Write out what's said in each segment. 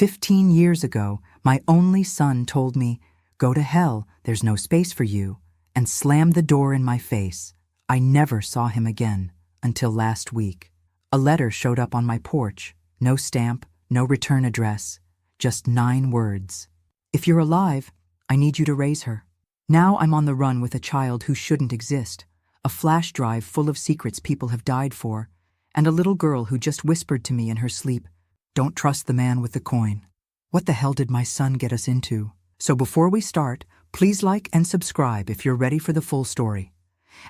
15 years ago, my only son told me, "Go to hell, there's no space for you," and slammed the door in my face. I never saw him again, until last week. A letter showed up on my porch. No stamp, no return address, just 9 words. "If you're alive, I need you to raise her." Now I'm on the run with a child who shouldn't exist, a flash drive full of secrets people have died for, and a little girl who just whispered to me in her sleep, "Don't trust the man with the coin." What the hell did my son get us into? So before we start, please like and subscribe if you're ready for the full story.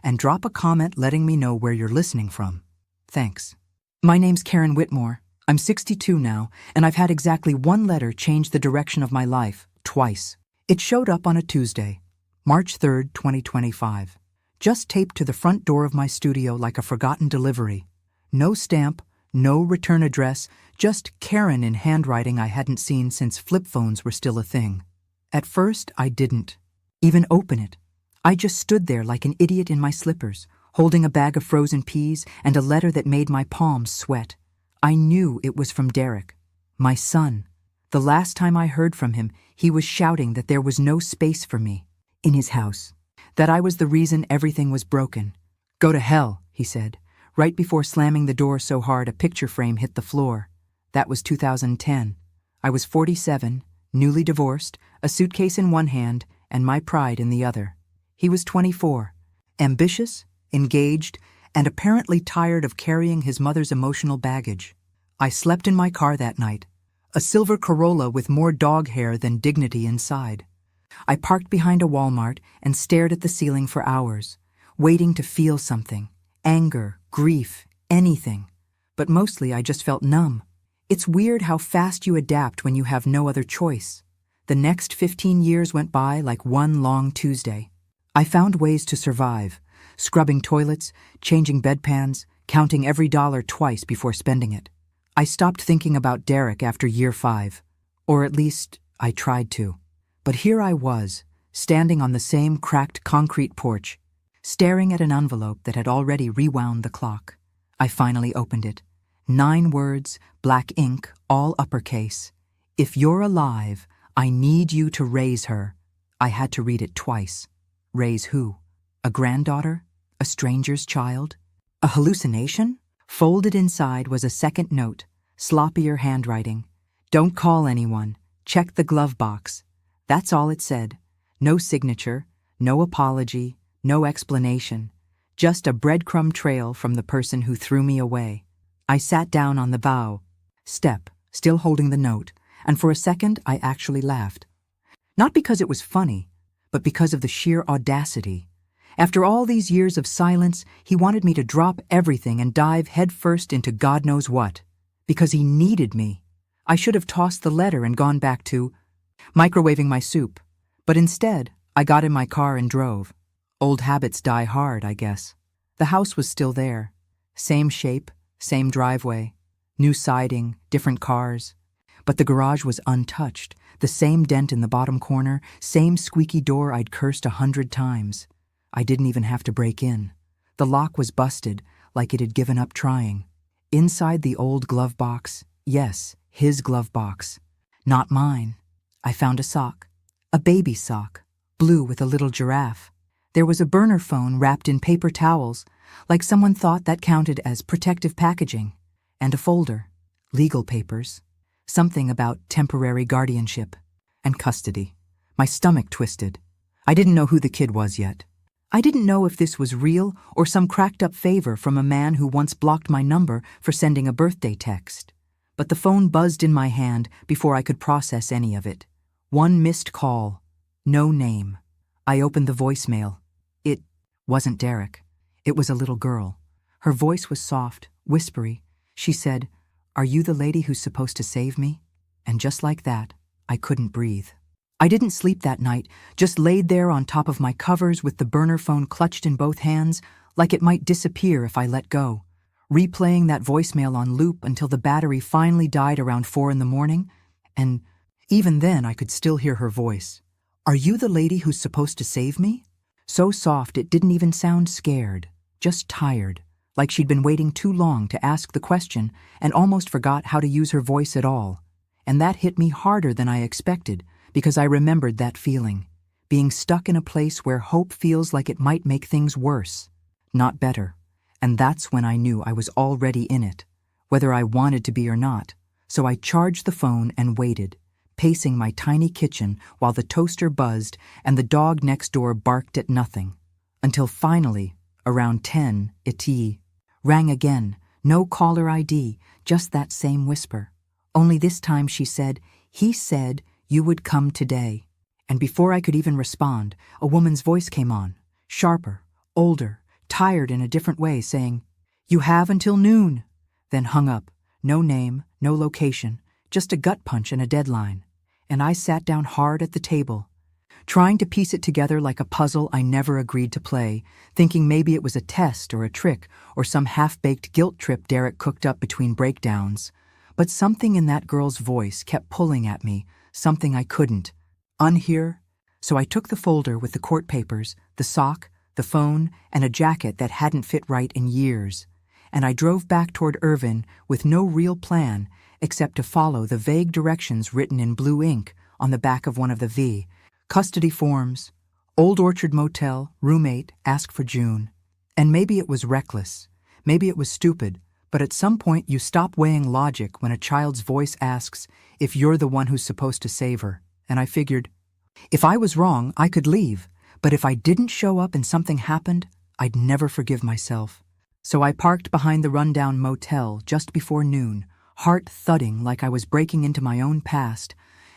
And drop a comment letting me know where you're listening from. Thanks. My name's Karen Whitmore. I'm 62 now, and I've had exactly 1 letter change the direction of my life, twice. It showed up on a Tuesday, March 3rd, 2025. Just taped to the front door of my studio like a forgotten delivery. No stamp, no return address, just Karen in handwriting I hadn't seen since flip phones were still a thing. At first, I didn't even open it. I just stood there like an idiot in my slippers, holding a bag of frozen peas and a letter that made my palms sweat. I knew it was from Derek, my son. The last time I heard from him, he was shouting that there was no space for me in his house, that I was the reason everything was broken. "Go to hell," he said, right before slamming the door so hard a picture frame hit the floor. That was 2010. I was 47, newly divorced, a suitcase in one hand, and my pride in the other. He was 24, ambitious, engaged, and apparently tired of carrying his mother's emotional baggage. I slept in my car that night, a silver Corolla with more dog hair than dignity inside. I parked behind a Walmart and stared at the ceiling for hours, waiting to feel something, anger, grief, anything. But mostly I just felt numb. It's weird how fast you adapt when you have no other choice. The next 15 years went by like one long Tuesday. I found ways to survive, scrubbing toilets, changing bedpans, counting every dollar twice before spending it. I stopped thinking about Derek after year 5, or at least I tried to. But here I was, standing on the same cracked concrete porch, staring at an envelope that had already rewound the clock. I finally opened it. 9 words, black ink, all uppercase. "If you're alive, I need you to raise her." I had to read it twice. Raise who? A granddaughter? A stranger's child? A hallucination? Folded inside was a second note, sloppier handwriting. "Don't call anyone. Check the glove box." That's all it said. No signature, no apology, no explanation. Just a breadcrumb trail from the person who threw me away. I sat down on the bow step, still holding the note, and for a second I actually laughed. Not because it was funny, but because of the sheer audacity. After all these years of silence, he wanted me to drop everything and dive headfirst into God knows what. Because he needed me. I should have tossed the letter and gone back to microwaving my soup. But instead, I got in my car and drove. Old habits die hard, I guess. The house was still there. Same shape, same driveway. New siding, different cars. But the garage was untouched. The same dent in the bottom corner, same squeaky door I'd cursed 100 times. I didn't even have to break in. The lock was busted, like it had given up trying. Inside the old glove box, yes, his glove box. Not mine. I found a sock. A baby sock, blue with a little giraffe. There was a burner phone wrapped in paper towels, like someone thought that counted as protective packaging. And a folder. Legal papers. Something about temporary guardianship. And custody. My stomach twisted. I didn't know who the kid was yet. I didn't know if this was real or some cracked-up favor from a man who once blocked my number for sending a birthday text. But the phone buzzed in my hand before I could process any of it. 1 missed call. No name. I opened the voicemail. It wasn't Derek. It was a little girl. Her voice was soft, whispery. She said, "Are you the lady who's supposed to save me?" And just like that, I couldn't breathe. I didn't sleep that night, just laid there on top of my covers with the burner phone clutched in both hands, like it might disappear if I let go, replaying that voicemail on loop until the battery finally died around 4 in the morning, and even then I could still hear her voice. "Are you the lady who's supposed to save me?" So soft it didn't even sound scared, just tired, like she'd been waiting too long to ask the question and almost forgot how to use her voice at all. And that hit me harder than I expected, because I remembered that feeling, being stuck in a place where hope feels like it might make things worse, not better. And that's when I knew I was already in it, whether I wanted to be or not. So I charged the phone and waited, pacing my tiny kitchen while the toaster buzzed and the dog next door barked at nothing. Until finally, around 10, it rang again. No caller ID, just that same whisper. Only this time she said, "He said you would come today." And before I could even respond, a woman's voice came on, sharper, older, tired in a different way, saying, "You have until noon." Then hung up. No name, no location, just a gut punch and a deadline. And I sat down hard at the table, trying to piece it together like a puzzle I never agreed to play, thinking maybe it was a test or a trick or some half-baked guilt trip Derek cooked up between breakdowns. But something in that girl's voice kept pulling at me, something I couldn't unhear. So I took the folder with the court papers, the sock, the phone, and a jacket that hadn't fit right in years. And I drove back toward Irvin with no real plan except to follow the vague directions written in blue ink on the back of one of the custody forms. Old Orchard Motel, roommate, ask for June. And maybe it was reckless, maybe it was stupid, but at some point you stop weighing logic when a child's voice asks if you're the one who's supposed to save her. And I figured, if I was wrong, I could leave, but if I didn't show up and something happened, I'd never forgive myself. So I parked behind the rundown motel just before noon, heart thudding like I was breaking into my own past,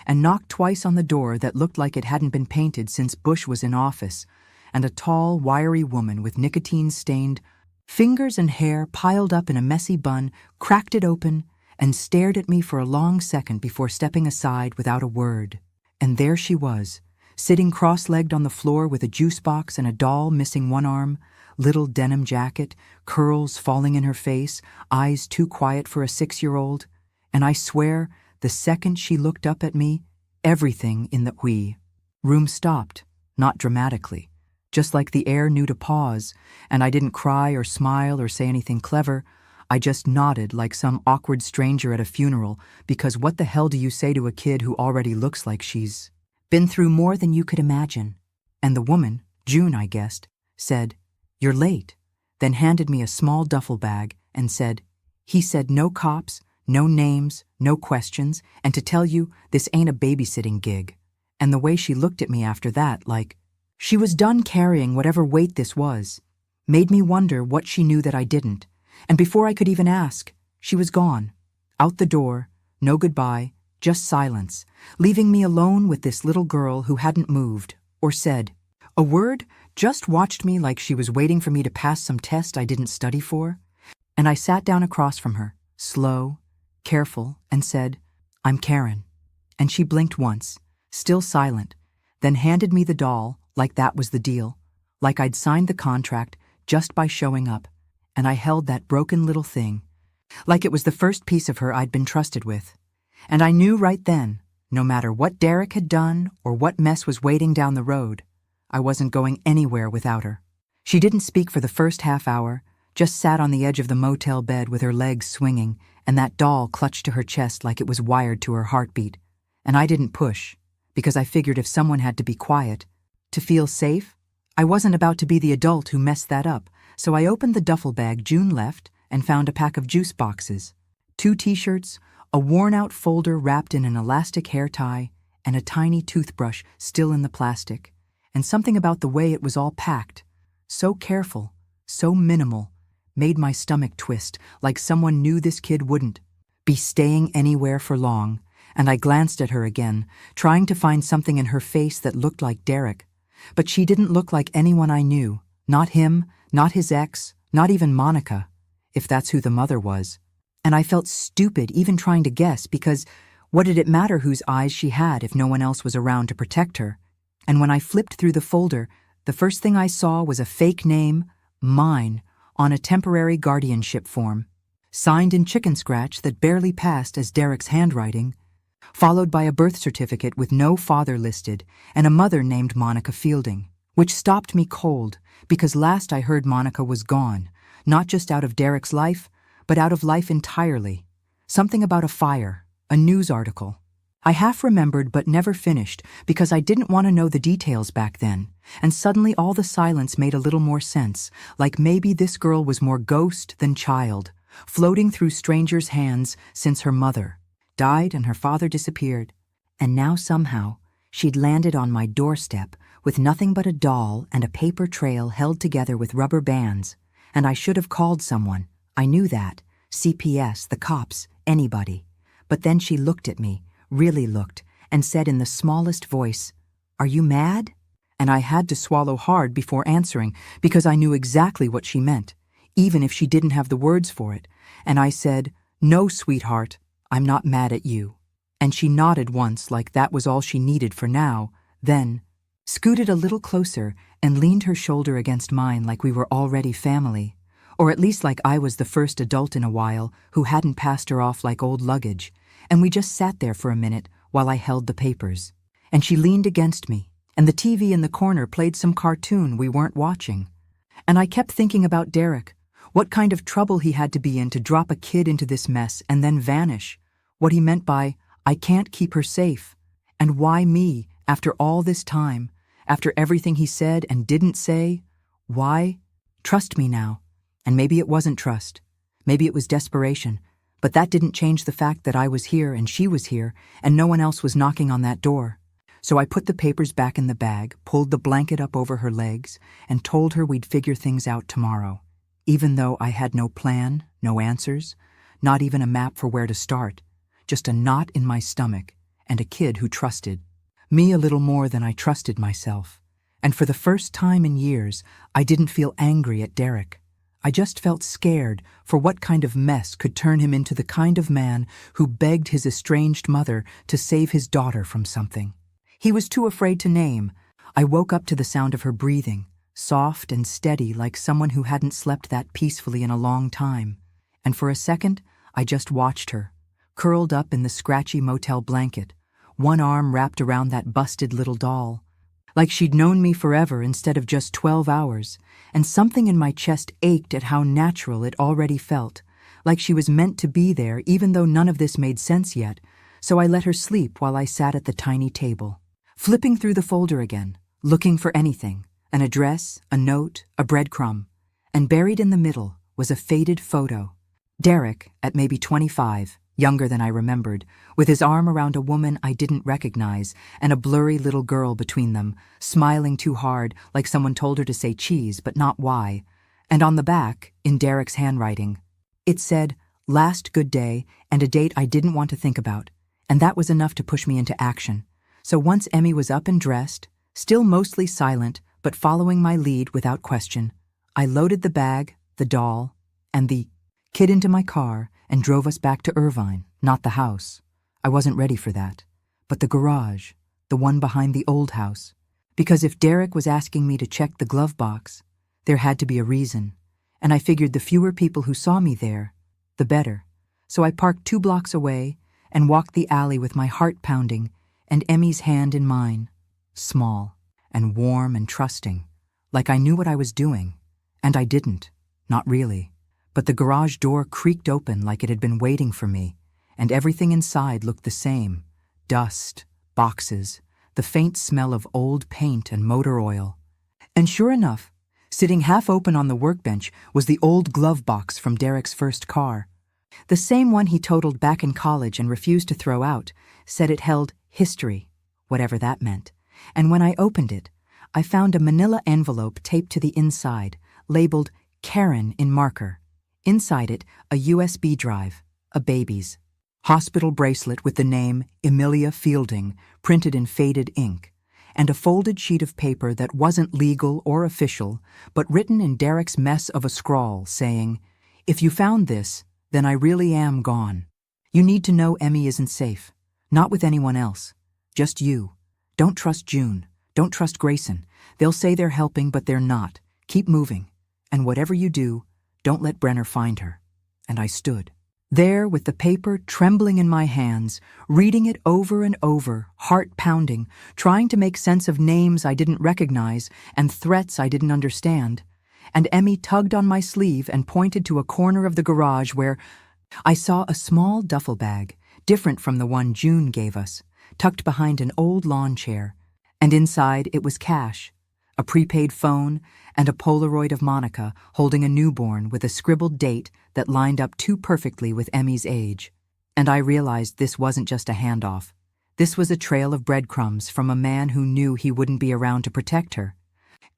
and knocked twice on the door that looked like it hadn't been painted since Bush was in office, and a tall, wiry woman with nicotine-stained fingers and hair piled up in a messy bun cracked it open and stared at me for a long second before stepping aside without a word. And there she was, sitting cross-legged on the floor with a juice box and a doll missing one arm, little denim jacket, curls falling in her face, eyes too quiet for a 6-year-old. And I swear, the second she looked up at me, everything in the room stopped, not dramatically, just like the air knew to pause, and I didn't cry or smile or say anything clever. I just nodded like some awkward stranger at a funeral, because what the hell do you say to a kid who already looks like she's been through more than you could imagine? And the woman, June I guessed, said, "You're late," then handed me a small duffel bag and said, "He said no cops, no names, no questions, and to tell you, this ain't a babysitting gig." And the way she looked at me after that, like she was done carrying whatever weight this was, made me wonder what she knew that I didn't. And before I could even ask, she was gone. Out the door, no goodbye, just silence, leaving me alone with this little girl who hadn't moved or said a word, just watched me like she was waiting for me to pass some test I didn't study for. And I sat down across from her, slow, careful, and said, "I'm Karen." And she blinked once, still silent, then handed me the doll like that was the deal, like I'd signed the contract just by showing up. And I held that broken little thing, like it was the first piece of her I'd been trusted with. And I knew right then, no matter what Derek had done or what mess was waiting down the road, I wasn't going anywhere without her. She didn't speak for the first half hour, just sat on the edge of the motel bed with her legs swinging and that doll clutched to her chest like it was wired to her heartbeat. And I didn't push, because I figured if someone had to be quiet, to feel safe, I wasn't about to be the adult who messed that up. So I opened the duffel bag June left and found a pack of juice boxes, 2 t-shirts, a worn-out folder wrapped in an elastic hair tie, and a tiny toothbrush still in the plastic. And something about the way it was all packed, so careful, so minimal, made my stomach twist like someone knew this kid wouldn't be staying anywhere for long. And I glanced at her again, trying to find something in her face that looked like Derek. But she didn't look like anyone I knew, not him, not his ex, not even Monica, if that's who the mother was. And I felt stupid even trying to guess, because what did it matter whose eyes she had if no one else was around to protect her? And when I flipped through the folder, the first thing I saw was a fake name, mine, on a temporary guardianship form, signed in chicken scratch that barely passed as Derek's handwriting, followed by a birth certificate with no father listed and a mother named Monica Fielding, which stopped me cold, because last I heard Monica was gone, not just out of Derek's life, but out of life entirely. Something about a fire, a news article. I half remembered but never finished because I didn't want to know the details back then, and suddenly all the silence made a little more sense, like maybe this girl was more ghost than child, floating through strangers' hands since her mother died and her father disappeared. And now somehow she'd landed on my doorstep with nothing but a doll and a paper trail held together with rubber bands, and I should have called someone. I knew that. CPS, the cops, anybody. But then she looked at me, really looked, and said in the smallest voice, "Are you mad?" And I had to swallow hard before answering because I knew exactly what she meant, even if she didn't have the words for it. And I said, "No, sweetheart, I'm not mad at you." And she nodded once like that was all she needed for now, then scooted a little closer and leaned her shoulder against mine like we were already family, or at least like I was the first adult in a while who hadn't passed her off like old luggage, and we just sat there for a minute while I held the papers. And she leaned against me, and the TV in the corner played some cartoon we weren't watching. And I kept thinking about Derek, what kind of trouble he had to be in to drop a kid into this mess and then vanish, what he meant by, "I can't keep her safe," and why me, after all this time, after everything he said and didn't say, why? Trust me now. And maybe it wasn't trust. Maybe it was desperation. But that didn't change the fact that I was here and she was here and no one else was knocking on that door. So I put the papers back in the bag, pulled the blanket up over her legs, and told her we'd figure things out tomorrow, even though I had no plan, no answers, not even a map for where to start, just a knot in my stomach and a kid who trusted me a little more than I trusted myself. And for the first time in years, I didn't feel angry at Derek. I just felt scared for what kind of mess could turn him into the kind of man who begged his estranged mother to save his daughter from something he was too afraid to name. I woke up to the sound of her breathing, soft and steady like someone who hadn't slept that peacefully in a long time. And for a second, I just watched her, curled up in the scratchy motel blanket, one arm wrapped around that busted little doll, like she'd known me forever instead of just 12 hours, and something in my chest ached at how natural it already felt, like she was meant to be there even though none of this made sense yet, so I let her sleep while I sat at the tiny table, flipping through the folder again, looking for anything, an address, a note, a breadcrumb, and buried in the middle was a faded photo. Derek, at maybe 25, younger than I remembered, with his arm around a woman I didn't recognize and a blurry little girl between them, smiling too hard like someone told her to say cheese but not why. And on the back, in Derek's handwriting, it said, "Last good day," and a date I didn't want to think about, and that was enough to push me into action. So once Emmy was up and dressed, still mostly silent but following my lead without question, I loaded the bag, the doll, and the kid into my car and drove us back to Irvine, not the house. I wasn't ready for that. But the garage, the one behind the old house. Because if Derek was asking me to check the glove box, there had to be a reason. And I figured the fewer people who saw me there, the better. So I parked 2 blocks away and walked the alley with my heart pounding and Emmy's hand in mine, small and warm and trusting, like I knew what I was doing. And I didn't, not really. But the garage door creaked open like it had been waiting for me, and everything inside looked the same. Dust, boxes, the faint smell of old paint and motor oil. And sure enough, sitting half open on the workbench was the old glove box from Derek's first car. The same one he totaled back in college and refused to throw out, said it held history, whatever that meant. And when I opened it, I found a manila envelope taped to the inside, labeled Karen in marker. Inside it, a USB drive, a baby's, hospital bracelet with the name Emilia Fielding printed in faded ink, and a folded sheet of paper that wasn't legal or official, but written in Derek's mess of a scrawl saying, "If you found this, then I really am gone. You need to know Emmy isn't safe, not with anyone else, just you. Don't trust June, don't trust Grayson. They'll say they're helping, but they're not. Keep moving, and whatever you do, don't let Brenner find her." And I stood there with the paper trembling in my hands, reading it over and over, heart pounding, trying to make sense of names I didn't recognize and threats I didn't understand. And Emmy tugged on my sleeve and pointed to a corner of the garage where I saw a small duffel bag, different from the one June gave us, tucked behind an old lawn chair, and inside it was cash, a prepaid phone, and a Polaroid of Monica holding a newborn with a scribbled date that lined up too perfectly with Emmy's age. And I realized this wasn't just a handoff. This was a trail of breadcrumbs from a man who knew he wouldn't be around to protect her.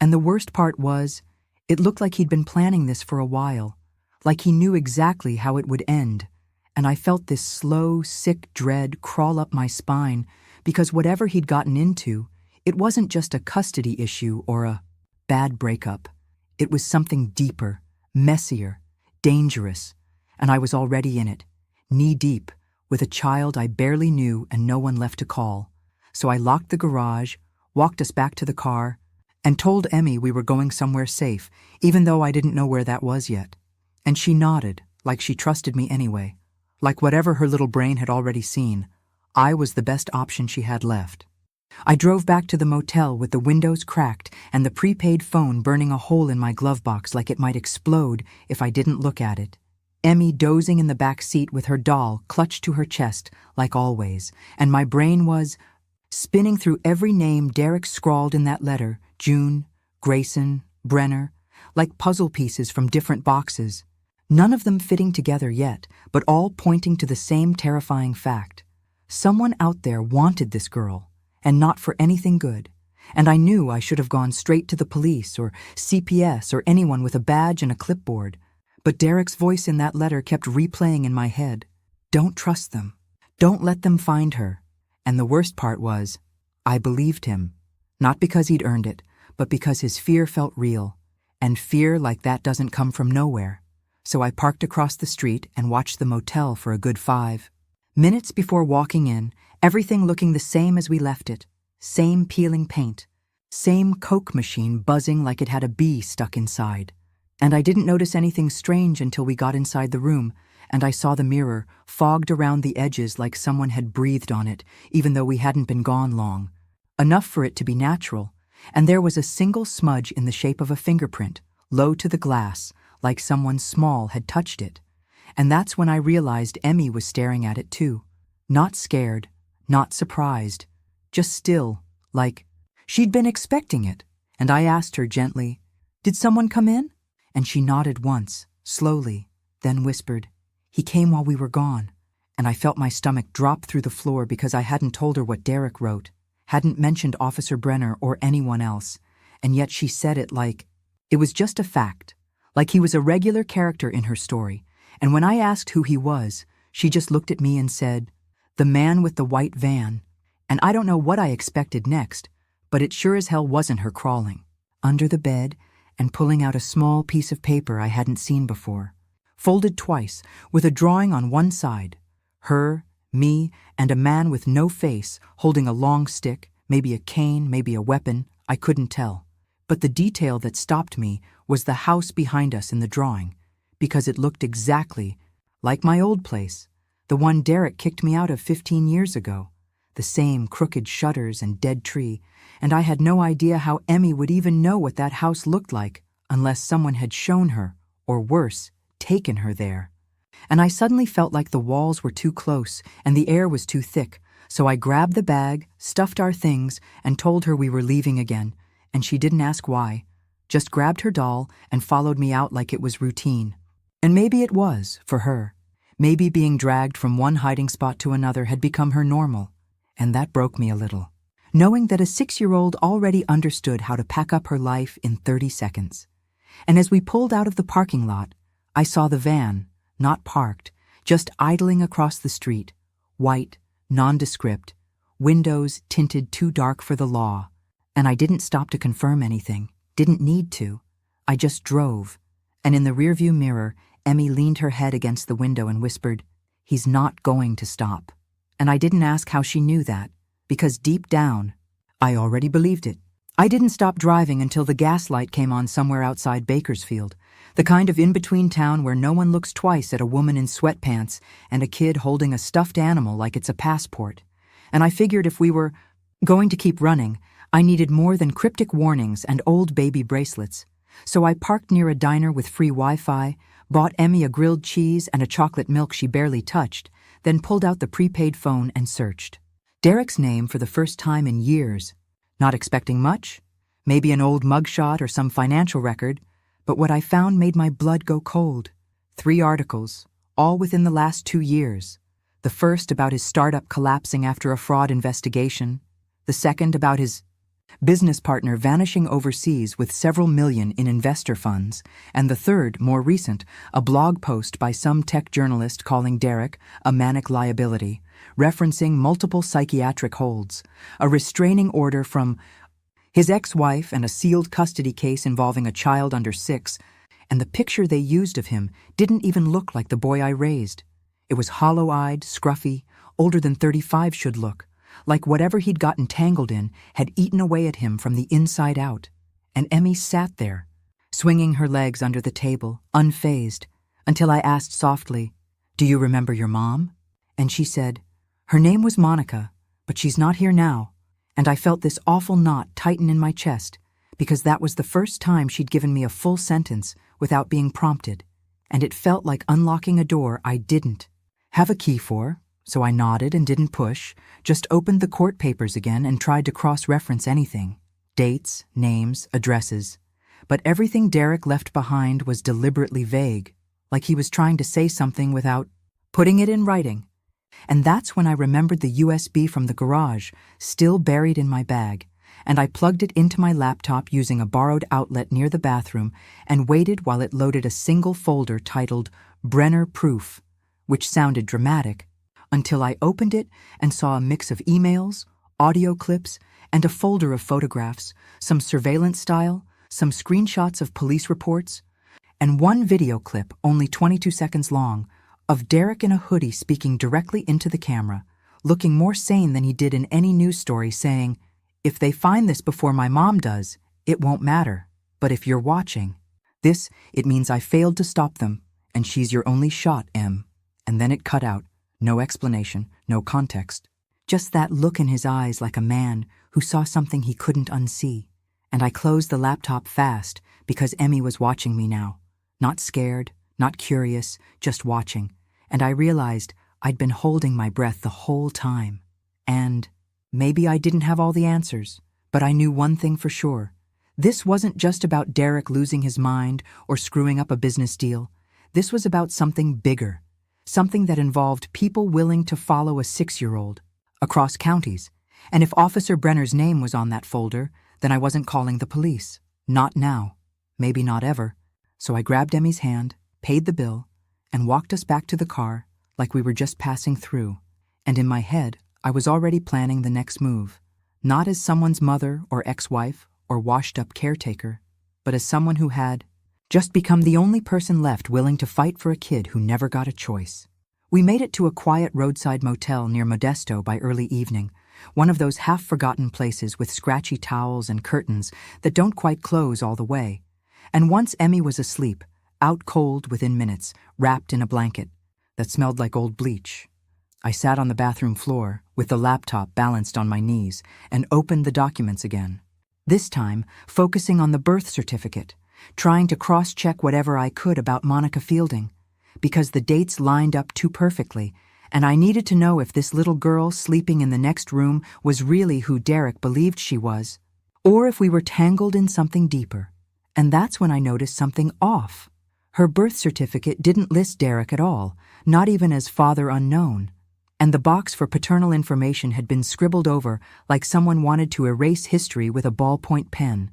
And the worst part was, it looked like he'd been planning this for a while, like he knew exactly how it would end. And I felt this slow, sick dread crawl up my spine because whatever he'd gotten into, it wasn't just a custody issue or a bad breakup. It was something deeper, messier, dangerous, and I was already in it, knee-deep, with a child I barely knew and no one left to call. So I locked the garage, walked us back to the car, and told Emmy we were going somewhere safe, even though I didn't know where that was yet. And she nodded, like she trusted me anyway. Like whatever her little brain had already seen, I was the best option she had left. I drove back to the motel with the windows cracked and the prepaid phone burning a hole in my glove box like it might explode if I didn't look at it. Emmy dozing in the back seat with her doll clutched to her chest, like always, and my brain was spinning through every name Derek scrawled in that letter, June, Grayson, Brenner, like puzzle pieces from different boxes. None of them fitting together yet, but all pointing to the same terrifying fact. Someone out there wanted this girl, and not for anything good. And I knew I should have gone straight to the police or CPS or anyone with a badge and a clipboard. But Derek's voice in that letter kept replaying in my head. Don't trust them. Don't let them find her. And the worst part was, I believed him. Not because he'd earned it, but because his fear felt real. And fear like that doesn't come from nowhere. So I parked across the street and watched the motel for a good 5 minutes before walking in, everything looking the same as we left it. Same peeling paint. Same Coke machine buzzing like it had a bee stuck inside. And I didn't notice anything strange until we got inside the room, and I saw the mirror fogged around the edges like someone had breathed on it, even though we hadn't been gone long. Enough for it to be natural, and there was a single smudge in the shape of a fingerprint, low to the glass, like someone small had touched it. And that's when I realized Emmy was staring at it too. Not scared, not surprised, just still, like she'd been expecting it. And I asked her gently, "Did someone come in?" And she nodded once, slowly, then whispered, "He came while we were gone." And I felt my stomach drop through the floor because I hadn't told her what Derek wrote, hadn't mentioned Officer Brenner or anyone else, and yet she said it like it was just a fact, like he was a regular character in her story. And when I asked who he was, she just looked at me and said, "The man with the white van." And I don't know what I expected next, but it sure as hell wasn't her crawling under the bed and pulling out a small piece of paper I hadn't seen before, folded twice, with a drawing on one side. Her, me, and a man with no face holding a long stick, maybe a cane, maybe a weapon, I couldn't tell. But the detail that stopped me was the house behind us in the drawing, because it looked exactly like my old place, the one Derek kicked me out of 15 years ago. The same crooked shutters and dead tree, and I had no idea how Emmy would even know what that house looked like unless someone had shown her, or worse, taken her there. And I suddenly felt like the walls were too close and the air was too thick, so I grabbed the bag, stuffed our things, and told her we were leaving again, and she didn't ask why, just grabbed her doll and followed me out like it was routine. And maybe it was, for her. Maybe being dragged from one hiding spot to another had become her normal. And that broke me a little, knowing that a 6-year-old already understood how to pack up her life in 30 seconds. And as we pulled out of the parking lot, I saw the van, not parked, just idling across the street, white, nondescript, windows tinted too dark for the law. And I didn't stop to confirm anything, didn't need to. I just drove, and in the rearview mirror, Emmy leaned her head against the window and whispered, "He's not going to stop." And I didn't ask how she knew that, because deep down, I already believed it. I didn't stop driving until the gas light came on somewhere outside Bakersfield, the kind of in-between town where no one looks twice at a woman in sweatpants and a kid holding a stuffed animal like it's a passport. And I figured if we were going to keep running, I needed more than cryptic warnings and old baby bracelets. So I parked near a diner with free Wi-Fi, bought Emmy a grilled cheese and a chocolate milk she barely touched, then pulled out the prepaid phone and searched. Derek's name for the first time in years. Not expecting much, maybe an old mugshot or some financial record, but what I found made my blood go cold. 3 articles, all within the last 2 years. The first about his startup collapsing after a fraud investigation, the second about his business partner vanishing overseas with several million in investor funds, and the third, more recent, a blog post by some tech journalist calling Derek a manic liability, referencing multiple psychiatric holds, a restraining order from his ex-wife and a sealed custody case involving a child under 6, and the picture they used of him didn't even look like the boy I raised. It was hollow-eyed, scruffy, older than 35 should look, like whatever he'd gotten tangled in had eaten away at him from the inside out. And Emmy sat there, swinging her legs under the table, unfazed, until I asked softly, "Do you remember your mom?" And she said, "Her name was Monica, but she's not here now." And I felt this awful knot tighten in my chest, because that was the first time she'd given me a full sentence without being prompted, and it felt like unlocking a door I didn't have a key for. So I nodded and didn't push, just opened the court papers again and tried to cross-reference anything. Dates, names, addresses. But everything Derek left behind was deliberately vague, like he was trying to say something without putting it in writing. And that's when I remembered the USB from the garage, still buried in my bag, and I plugged it into my laptop using a borrowed outlet near the bathroom and waited while it loaded a single folder titled Brenner Proof, which sounded dramatic, until I opened it and saw a mix of emails, audio clips, and a folder of photographs, some surveillance style, some screenshots of police reports, and one video clip, only 22 seconds long, of Derek in a hoodie speaking directly into the camera, looking more sane than he did in any news story, saying, "If they find this before my mom does, it won't matter. But if you're watching this, it means I failed to stop them, and she's your only shot, Em." And then it cut out. No explanation, no context. Just that look in his eyes like a man who saw something he couldn't unsee. And I closed the laptop fast because Emmy was watching me now. Not scared, not curious, just watching. And I realized I'd been holding my breath the whole time. And maybe I didn't have all the answers, but I knew one thing for sure. This wasn't just about Derek losing his mind or screwing up a business deal. This was about something bigger. Something that involved people willing to follow a 6-year-old across counties. And if Officer Brenner's name was on that folder, then I wasn't calling the police. Not now. Maybe not ever. So I grabbed Emmy's hand, paid the bill, and walked us back to the car like we were just passing through. And in my head, I was already planning the next move. Not as someone's mother or ex-wife or washed-up caretaker, but as someone who had just become the only person left willing to fight for a kid who never got a choice. We made it to a quiet roadside motel near Modesto by early evening, one of those half-forgotten places with scratchy towels and curtains that don't quite close all the way. And once Emmy was asleep, out cold within minutes, wrapped in a blanket that smelled like old bleach, I sat on the bathroom floor with the laptop balanced on my knees and opened the documents again. This time, focusing on the birth certificate, trying to cross-check whatever I could about Monica Fielding, because the dates lined up too perfectly, and I needed to know if this little girl sleeping in the next room was really who Derek believed she was, or if we were tangled in something deeper. And that's when I noticed something off. Her birth certificate didn't list Derek at all, not even as father unknown, and the box for paternal information had been scribbled over like someone wanted to erase history with a ballpoint pen.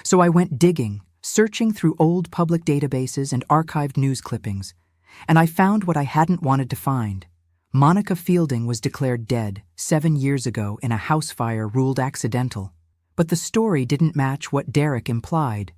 So I went digging, searching through old public databases and archived news clippings, and I found what I hadn't wanted to find. Monica Fielding was declared dead 7 years ago in a house fire ruled accidental, but the story didn't match what Derek implied.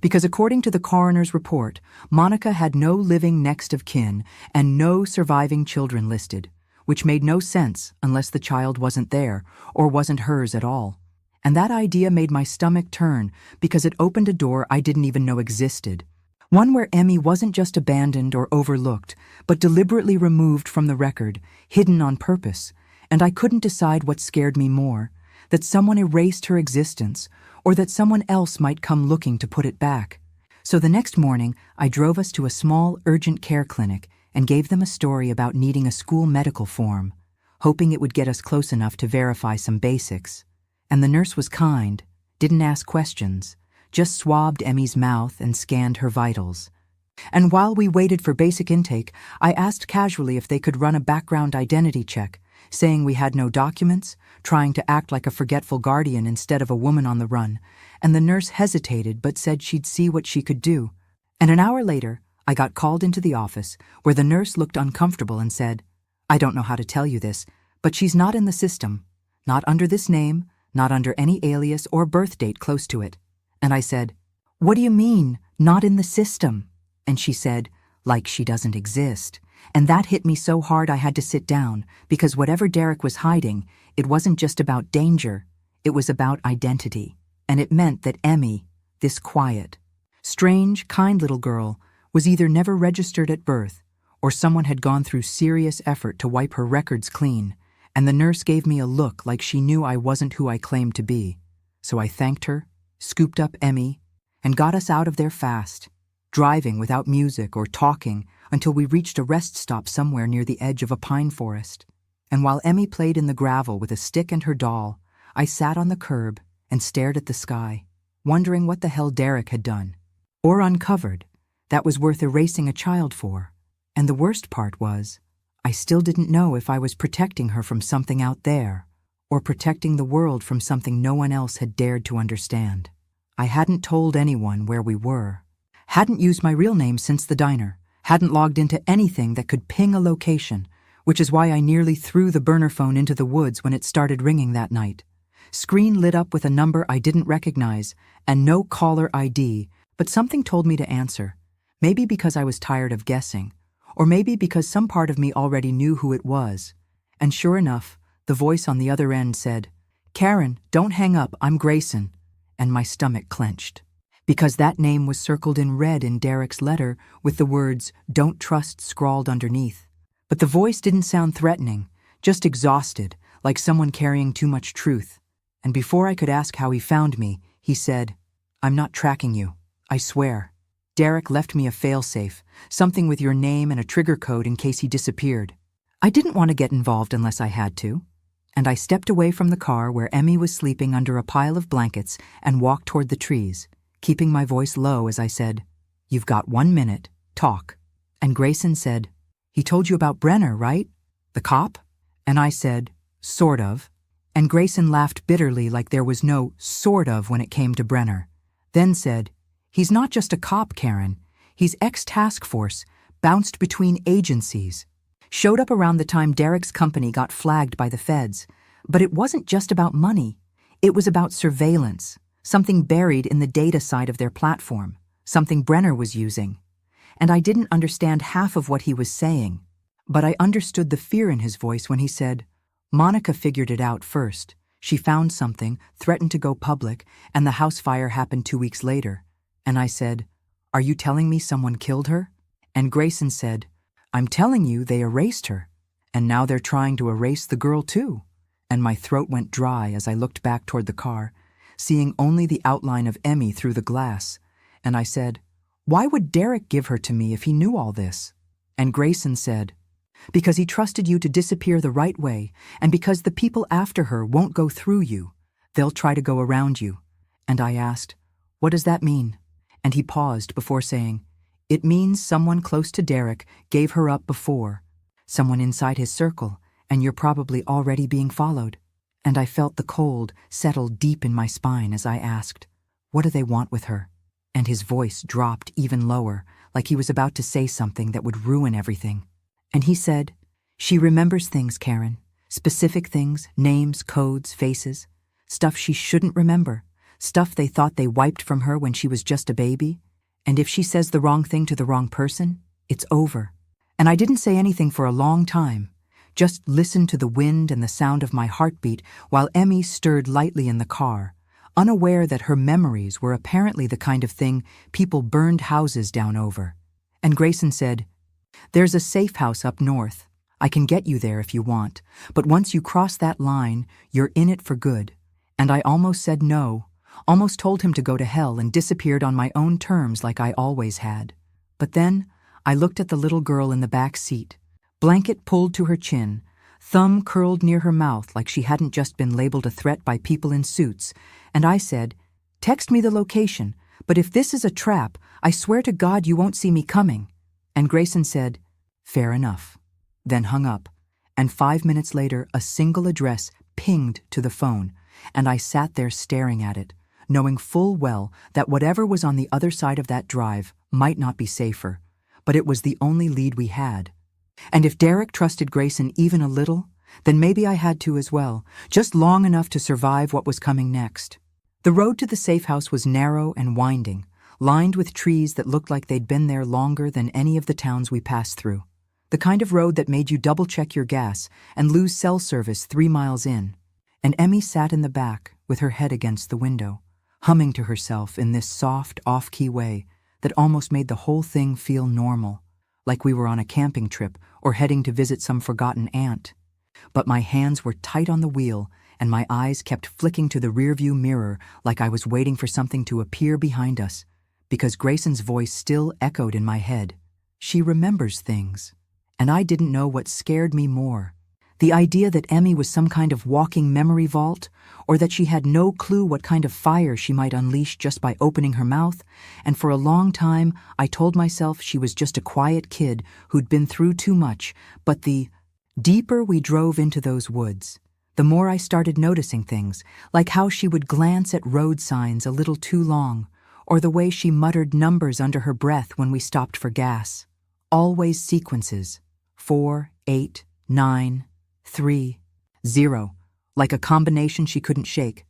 Because according to the coroner's report, Monica had no living next of kin and no surviving children listed, which made no sense unless the child wasn't there or wasn't hers at all. And that idea made my stomach turn because it opened a door I didn't even know existed. One where Emmy wasn't just abandoned or overlooked, but deliberately removed from the record, hidden on purpose. And I couldn't decide what scared me more, that someone erased her existence, or that someone else might come looking to put it back. So the next morning, I drove us to a small urgent care clinic and gave them a story about needing a school medical form, hoping it would get us close enough to verify some basics. And the nurse was kind, didn't ask questions, just swabbed Emmy's mouth and scanned her vitals. And while we waited for basic intake, I asked casually if they could run a background identity check, saying we had no documents, trying to act like a forgetful guardian instead of a woman on the run, and the nurse hesitated but said she'd see what she could do. And an hour later, I got called into the office, where the nurse looked uncomfortable and said, "I don't know how to tell you this, but she's not in the system. Not under this name, not under any alias or birth date close to it." And I said, "What do you mean, not in the system?" And she said, "Like she doesn't exist." And that hit me so hard I had to sit down, because whatever Derek was hiding, it wasn't just about danger, it was about identity. And it meant that Emmy, this quiet, strange, kind little girl, was either never registered at birth, or someone had gone through serious effort to wipe her records clean, and the nurse gave me a look like she knew I wasn't who I claimed to be. So I thanked her, scooped up Emmy, and got us out of there fast, driving without music or talking until we reached a rest stop somewhere near the edge of a pine forest. And while Emmy played in the gravel with a stick and her doll, I sat on the curb and stared at the sky, wondering what the hell Derek had done, or uncovered, that was worth erasing a child for. And the worst part was, I still didn't know if I was protecting her from something out there, or protecting the world from something no one else had dared to understand. I hadn't told anyone where we were, hadn't used my real name since the diner, hadn't logged into anything that could ping a location, which is why I nearly threw the burner phone into the woods when it started ringing that night. Screen lit up with a number I didn't recognize, and no caller ID, but something told me to answer. Maybe because I was tired of guessing, or maybe because some part of me already knew who it was. And sure enough, the voice on the other end said, "Karen, don't hang up, I'm Grayson." And my stomach clenched, because that name was circled in red in Derek's letter with the words "Don't Trust" scrawled underneath. But the voice didn't sound threatening, just exhausted, like someone carrying too much truth. And before I could ask how he found me, he said, "I'm not tracking you, I swear. Derek left me a failsafe, something with your name and a trigger code in case he disappeared." I didn't want to get involved unless I had to, and I stepped away from the car where Emmy was sleeping under a pile of blankets and walked toward the trees, keeping my voice low as I said, "You've got 1 minute, talk." And Grayson said, "He told you about Brenner, right? The cop?" And I said, "Sort of." And Grayson laughed bitterly like there was no sort of when it came to Brenner, then said, "He's not just a cop, Karen. He's ex-task force, bounced between agencies. Showed up around the time Derek's company got flagged by the feds. But it wasn't just about money. It was about surveillance, something buried in the data side of their platform, something Brenner was using. And I didn't understand half of what he was saying, but I understood the fear in his voice when he said, Monica figured it out first. She found something, threatened to go public, and the house fire happened 2 weeks later. And I said, "Are you telling me someone killed her?" And Grayson said, "I'm telling you they erased her. And now they're trying to erase the girl too." And my throat went dry as I looked back toward the car, seeing only the outline of Emmy through the glass. And I said, "Why would Derek give her to me if he knew all this?" And Grayson said, "Because he trusted you to disappear the right way, and because the people after her won't go through you. They'll try to go around you." And I asked, "What does that mean?" And he paused before saying, "It means someone close to Derek gave her up before, someone inside his circle, and you're probably already being followed." And I felt the cold settle deep in my spine as I asked, "What do they want with her?" And his voice dropped even lower, like he was about to say something that would ruin everything. And he said, "She remembers things, Karen. Specific things, names, codes, faces. Stuff she shouldn't remember. Stuff they thought they wiped from her when she was just a baby. And if she says the wrong thing to the wrong person, it's over." And I didn't say anything for a long time, just listened to the wind and the sound of my heartbeat while Emmy stirred lightly in the car, unaware that her memories were apparently the kind of thing people burned houses down over. And Grayson said, "There's a safe house up north. I can get you there if you want, but once you cross that line, you're in it for good." And I almost said no, almost told him to go to hell and disappeared on my own terms like I always had. But then I looked at the little girl in the back seat, blanket pulled to her chin, thumb curled near her mouth like she hadn't just been labeled a threat by people in suits, and I said, "Text me the location, but if this is a trap, I swear to God you won't see me coming." And Grayson said, "Fair enough," then hung up, and 5 minutes later a single address pinged to the phone, and I sat there staring at it, knowing full well that whatever was on the other side of that drive might not be safer, but it was the only lead we had. And if Derek trusted Grayson even a little, then maybe I had to as well, just long enough to survive what was coming next. The road to the safe house was narrow and winding, lined with trees that looked like they'd been there longer than any of the towns we passed through. The kind of road that made you double-check your gas and lose cell service 3 miles in. And Emmy sat in the back with her head against the window, humming to herself in this soft, off-key way that almost made the whole thing feel normal, like we were on a camping trip or heading to visit some forgotten aunt. But my hands were tight on the wheel, and my eyes kept flicking to the rearview mirror like I was waiting for something to appear behind us, because Grayson's voice still echoed in my head. She remembers things. And I didn't know what scared me more. The idea that Emmy was some kind of walking memory vault, or that she had no clue what kind of fire she might unleash just by opening her mouth, and for a long time I told myself she was just a quiet kid who'd been through too much. But the deeper we drove into those woods, the more I started noticing things, like how she would glance at road signs a little too long, or the way she muttered numbers under her breath when we stopped for gas. Always sequences. 4, 8, 9, 3, 0, like a combination she couldn't shake.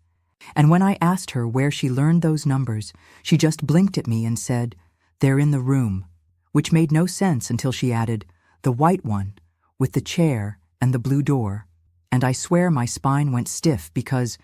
And when I asked her where she learned those numbers, she just blinked at me and said, "They're in the room," which made no sense until she added, "The white one, with the chair and the blue door." And I swear my spine went stiff because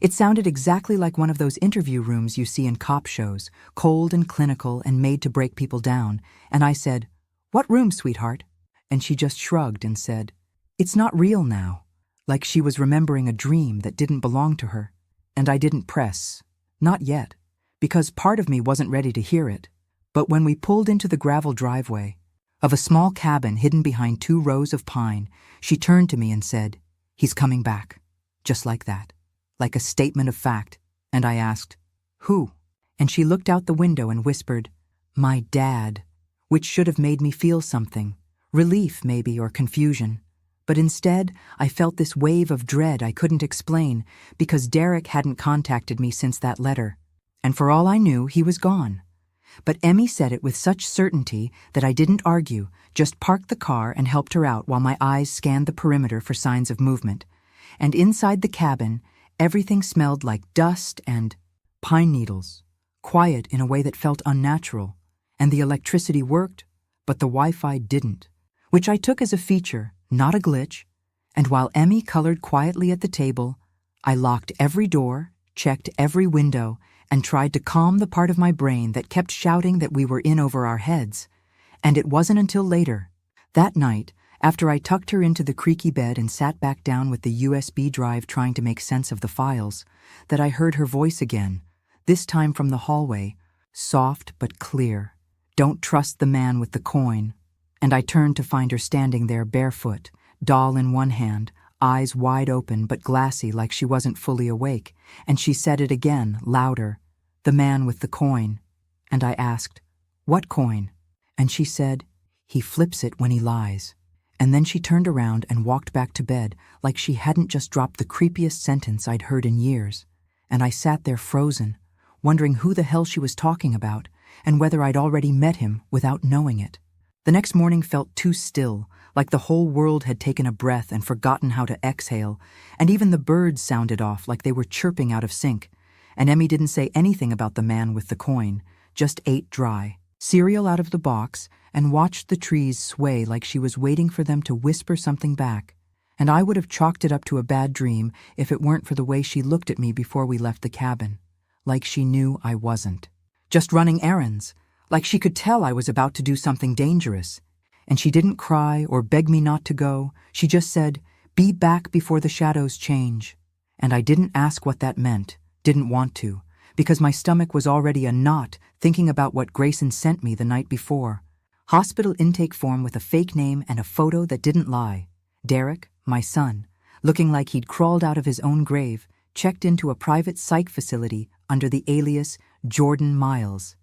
it sounded exactly like one of those interview rooms you see in cop shows, cold and clinical and made to break people down. And I said, "What room, sweetheart?" And she just shrugged and said, "It's not real now," like she was remembering a dream that didn't belong to her. And I didn't press, not yet, because part of me wasn't ready to hear it. But when we pulled into the gravel driveway of a small cabin hidden behind 2 rows of pine, she turned to me and said, "He's coming back," just like that, like a statement of fact. And I asked, "Who?" And she looked out the window and whispered, "My dad," which should have made me feel something. Relief, maybe, or confusion. But instead, I felt this wave of dread I couldn't explain because Derek hadn't contacted me since that letter. And for all I knew, he was gone. But Emmy said it with such certainty that I didn't argue, just parked the car and helped her out while my eyes scanned the perimeter for signs of movement. And inside the cabin, everything smelled like dust and pine needles, quiet in a way that felt unnatural. And the electricity worked, but the Wi-Fi didn't, which I took as a feature, not a glitch. And while Emmy colored quietly at the table, I locked every door, checked every window, and tried to calm the part of my brain that kept shouting that we were in over our heads. And it wasn't until later, that night, after I tucked her into the creaky bed and sat back down with the USB drive trying to make sense of the files, that I heard her voice again, this time from the hallway, soft but clear. "Don't trust the man with the coin." And I turned to find her standing there barefoot, doll in one hand, eyes wide open but glassy like she wasn't fully awake, and she said it again, louder, "The man with the coin." And I asked, "What coin?" And she said, "He flips it when he lies." And then she turned around and walked back to bed like she hadn't just dropped the creepiest sentence I'd heard in years. And I sat there frozen, wondering who the hell she was talking about and whether I'd already met him without knowing it. The next morning felt too still, like the whole world had taken a breath and forgotten how to exhale, and even the birds sounded off like they were chirping out of sync. And Emmy didn't say anything about the man with the coin, just ate dry cereal out of the box and watched the trees sway like she was waiting for them to whisper something back. And I would have chalked it up to a bad dream if it weren't for the way she looked at me before we left the cabin, like she knew I wasn't. Just running errands. Like she could tell I was about to do something dangerous. And she didn't cry or beg me not to go. She just said, "Be back before the shadows change." And I didn't ask what that meant, didn't want to, because my stomach was already a knot thinking about what Grayson sent me the night before. Hospital intake form with a fake name and a photo that didn't lie. Derek, my son, looking like he'd crawled out of his own grave, checked into a private psych facility under the alias Jordan Miles.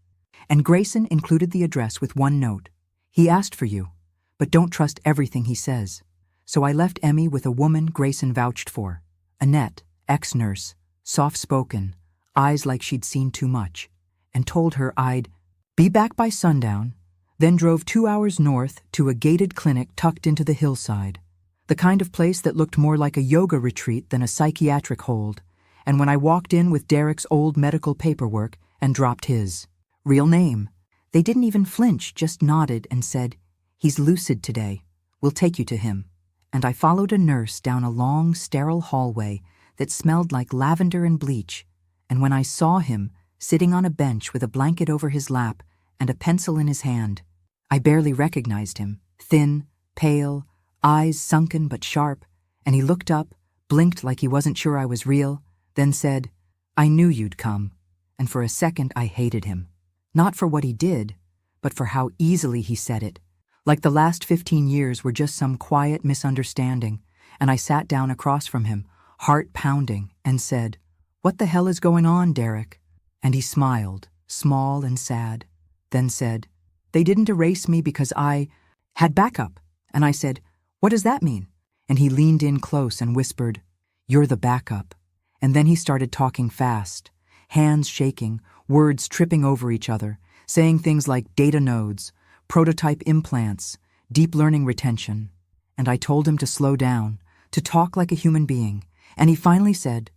And Grayson included the address with one note. He asked for you, but don't trust everything he says. So I left Emmy with a woman Grayson vouched for. Annette, ex-nurse, soft-spoken, eyes like she'd seen too much, and told her I'd be back by sundown, then drove 2 hours north to a gated clinic tucked into the hillside, the kind of place that looked more like a yoga retreat than a psychiatric hold. And when I walked in with Derek's old medical paperwork and dropped his real name, they didn't even flinch, just nodded and said, "He's lucid today. We'll take you to him." And I followed a nurse down a long, sterile hallway that smelled like lavender and bleach. And when I saw him sitting on a bench with a blanket over his lap and a pencil in his hand, I barely recognized him. Thin, pale, eyes sunken but sharp, and he looked up, blinked like he wasn't sure I was real, then said, "I knew you'd come." And for a second I hated him. Not for what he did, but for how easily he said it. Like the last 15 years were just some quiet misunderstanding, and I sat down across from him, heart pounding, and said, "What the hell is going on, Derek?" And he smiled, small and sad, then said, "They didn't erase me because I had backup." And I said, "What does that mean?" And he leaned in close and whispered, "You're the backup." And then he started talking fast, hands shaking, words tripping over each other, saying things like data nodes, prototype implants, deep learning retention. And I told him to slow down, to talk like a human being. And he finally said,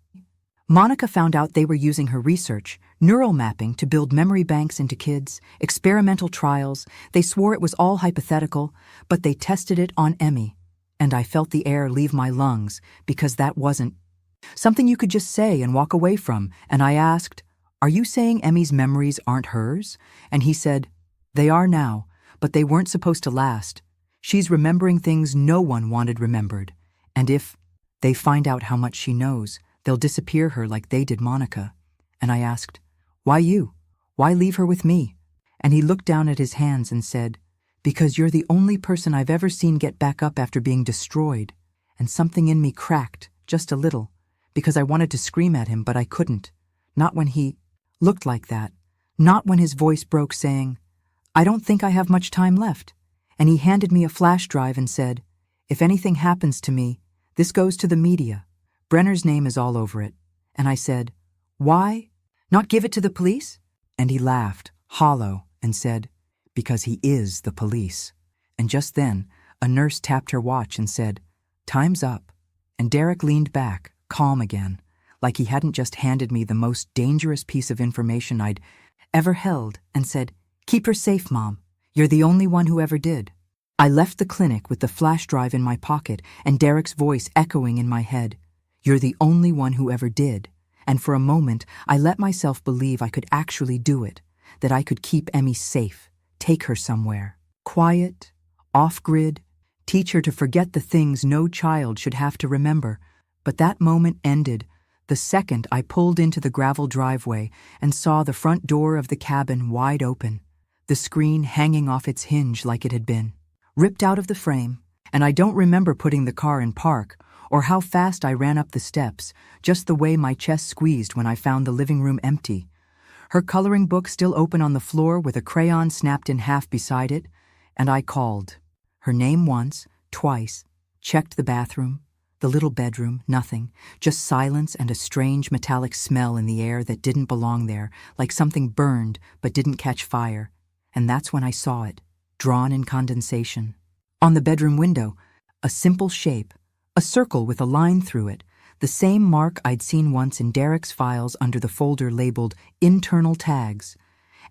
"Monica found out they were using her research, neural mapping, to build memory banks into kids, experimental trials. They swore it was all hypothetical, but they tested it on Emmy." And I felt the air leave my lungs because that wasn't something you could just say and walk away from. And I asked, "Are you saying Emmy's memories aren't hers?" And he said, "They are now, but they weren't supposed to last. She's remembering things no one wanted remembered. And if they find out how much she knows, they'll disappear her like they did Monica." And I asked, "Why you? Why leave her with me?" And he looked down at his hands and said, "Because you're the only person I've ever seen get back up after being destroyed." And something in me cracked, just a little, because I wanted to scream at him, but I couldn't. Not when he looked like that. Not when his voice broke saying, "I don't think I have much time left." And he handed me a flash drive and said, "If anything happens to me, this goes to the media. Brenner's name is all over it." And I said, "Why? Not give it to the police?" And he laughed, hollow, and said, "Because he is the police." And just then, a nurse tapped her watch and said, "Time's up." And Derek leaned back, calm again, like he hadn't just handed me the most dangerous piece of information I'd ever held, and said, "Keep her safe, Mom. You're the only one who ever did." I left the clinic with the flash drive in my pocket and Derek's voice echoing in my head, "You're the only one who ever did." And for a moment, I let myself believe I could actually do it, that I could keep Emmy safe, take her somewhere, quiet, off-grid, teach her to forget the things no child should have to remember. But that moment ended the second I pulled into the gravel driveway and saw the front door of the cabin wide open, the screen hanging off its hinge like it had been ripped out of the frame. And I don't remember putting the car in park or how fast I ran up the steps, just the way my chest squeezed when I found the living room empty. Her coloring book still open on the floor with a crayon snapped in half beside it, and I called her name once, twice, checked the bathroom, the little bedroom, nothing, just silence and a strange metallic smell in the air that didn't belong there, like something burned but didn't catch fire. And that's when I saw it, drawn in condensation. On the bedroom window, a simple shape, a circle with a line through it, the same mark I'd seen once in Derek's files under the folder labeled internal tags.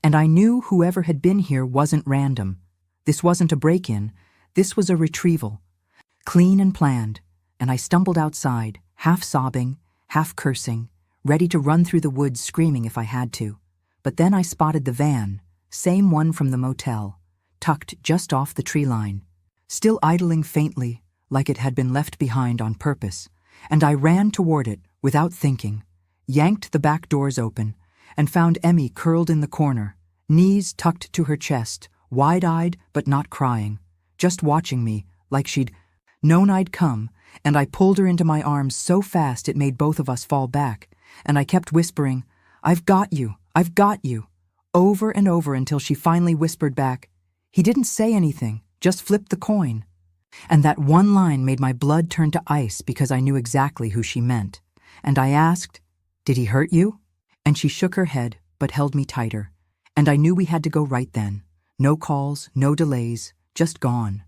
And I knew whoever had been here wasn't random. This wasn't a break-in, this was a retrieval. Clean and planned. And I stumbled outside, half sobbing, half cursing, ready to run through the woods screaming if I had to. But then I spotted the van, same one from the motel, tucked just off the tree line, still idling faintly, like it had been left behind on purpose, and I ran toward it without thinking, yanked the back doors open, and found Emmy curled in the corner, knees tucked to her chest, wide-eyed but not crying, just watching me like she'd known I'd come, and I pulled her into my arms so fast it made both of us fall back, and I kept whispering, "I've got you, I've got you," over and over until she finally whispered back, "He didn't say anything, just flipped the coin." And that one line made my blood turn to ice because I knew exactly who she meant. And I asked, "Did he hurt you?" And she shook her head but held me tighter. And I knew we had to go right then. No calls, no delays, just gone.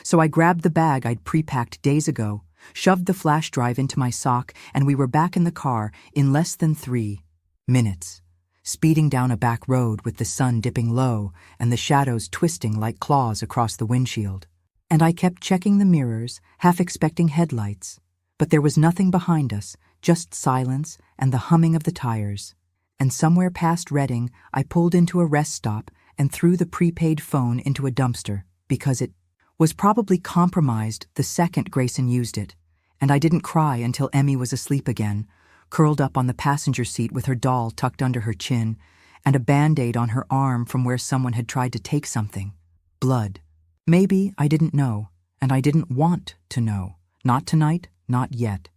So I grabbed the bag I'd pre-packed days ago, shoved the flash drive into my sock, and we were back in the car in less than 3 minutes, speeding down a back road with the sun dipping low and the shadows twisting like claws across the windshield. And I kept checking the mirrors, half expecting headlights. But there was nothing behind us, just silence and the humming of the tires. And somewhere past Reading, I pulled into a rest stop and threw the prepaid phone into a dumpster because it was probably compromised the second Grayson used it. And I didn't cry until Emmy was asleep again, curled up on the passenger seat with her doll tucked under her chin and a Band-Aid on her arm from where someone had tried to take something. Blood. Maybe I didn't know, and I didn't want to know. Not tonight, not yet.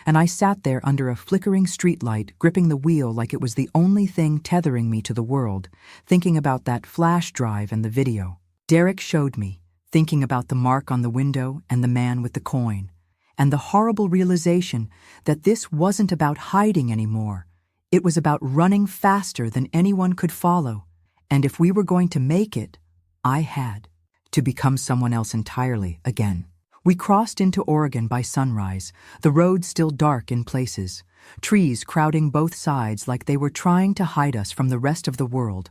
And I sat there under a flickering streetlight, gripping the wheel like it was the only thing tethering me to the world, thinking about that flash drive and the video. Derek showed me, thinking about the mark on the window and the man with the coin, and the horrible realization that this wasn't about hiding anymore. It was about running faster than anyone could follow. And if we were going to make it, I had to become someone else entirely again. We crossed into Oregon by sunrise, the road still dark in places, trees crowding both sides like they were trying to hide us from the rest of the world.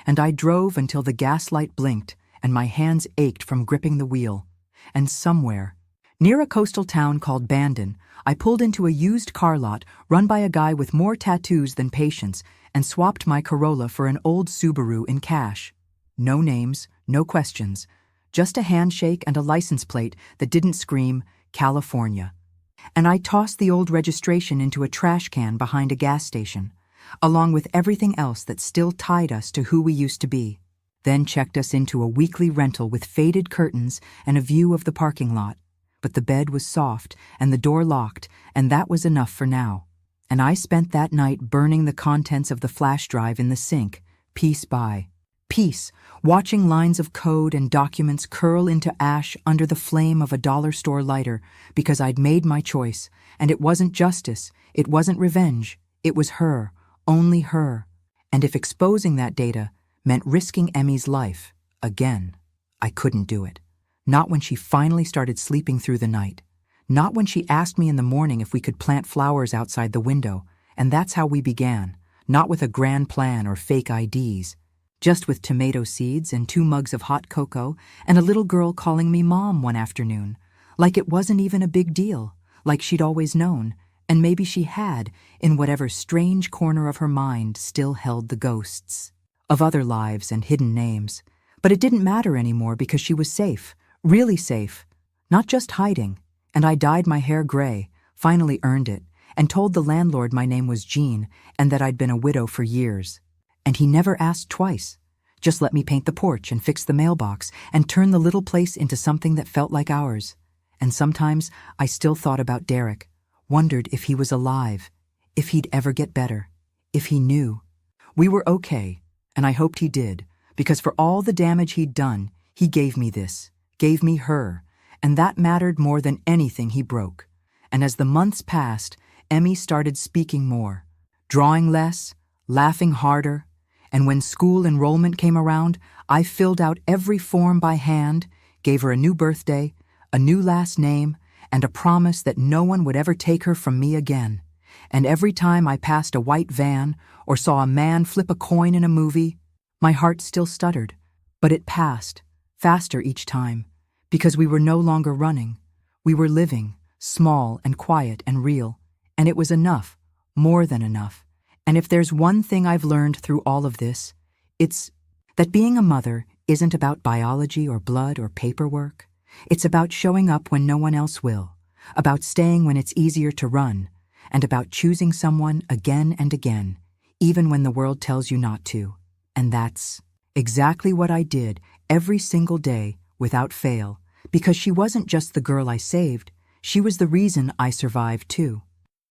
And I drove until the gaslight blinked and my hands ached from gripping the wheel. And somewhere, near a coastal town called Bandon, I pulled into a used car lot run by a guy with more tattoos than patience and swapped my Corolla for an old Subaru in cash. No names, no questions. Just a handshake and a license plate that didn't scream, California. And I tossed the old registration into a trash can behind a gas station, along with everything else that still tied us to who we used to be. Then checked us into a weekly rental with faded curtains and a view of the parking lot. But the bed was soft and the door locked, and that was enough for now. And I spent that night burning the contents of the flash drive in the sink, piece by piece, watching lines of code and documents curl into ash under the flame of a dollar store lighter because I'd made my choice, and it wasn't justice, it wasn't revenge, it was her, only her. And if exposing that data meant risking Emmy's life, again, I couldn't do it. Not when she finally started sleeping through the night. Not when she asked me in the morning if we could plant flowers outside the window, and that's how we began, not with a grand plan or fake IDs. Just with tomato seeds and 2 mugs of hot cocoa and a little girl calling me Mom one afternoon, like it wasn't even a big deal, like she'd always known, and maybe she had, in whatever strange corner of her mind still held the ghosts of other lives and hidden names. But it didn't matter anymore because she was safe, really safe, not just hiding. And I dyed my hair gray, finally earned it, and told the landlord my name was Jean and that I'd been a widow for years. And he never asked twice. Just let me paint the porch and fix the mailbox and turn the little place into something that felt like ours. And sometimes I still thought about Derek, wondered if he was alive, if he'd ever get better, if he knew. We were okay, and I hoped he did, because for all the damage he'd done, he gave me this, gave me her, and that mattered more than anything he broke. And as the months passed, Emmy started speaking more, drawing less, laughing harder. And when school enrollment came around, I filled out every form by hand, gave her a new birthday, a new last name, and a promise that no one would ever take her from me again. And every time I passed a white van or saw a man flip a coin in a movie, my heart still stuttered. But it passed, faster each time, because we were no longer running. We were living, small and quiet and real. And it was enough, more than enough. And if there's one thing I've learned through all of this, it's that being a mother isn't about biology or blood or paperwork. It's about showing up when no one else will, about staying when it's easier to run, and about choosing someone again and again, even when the world tells you not to. And that's Exactly what I did, every single day, without fail, because she wasn't just the girl I saved, she was the reason I survived too.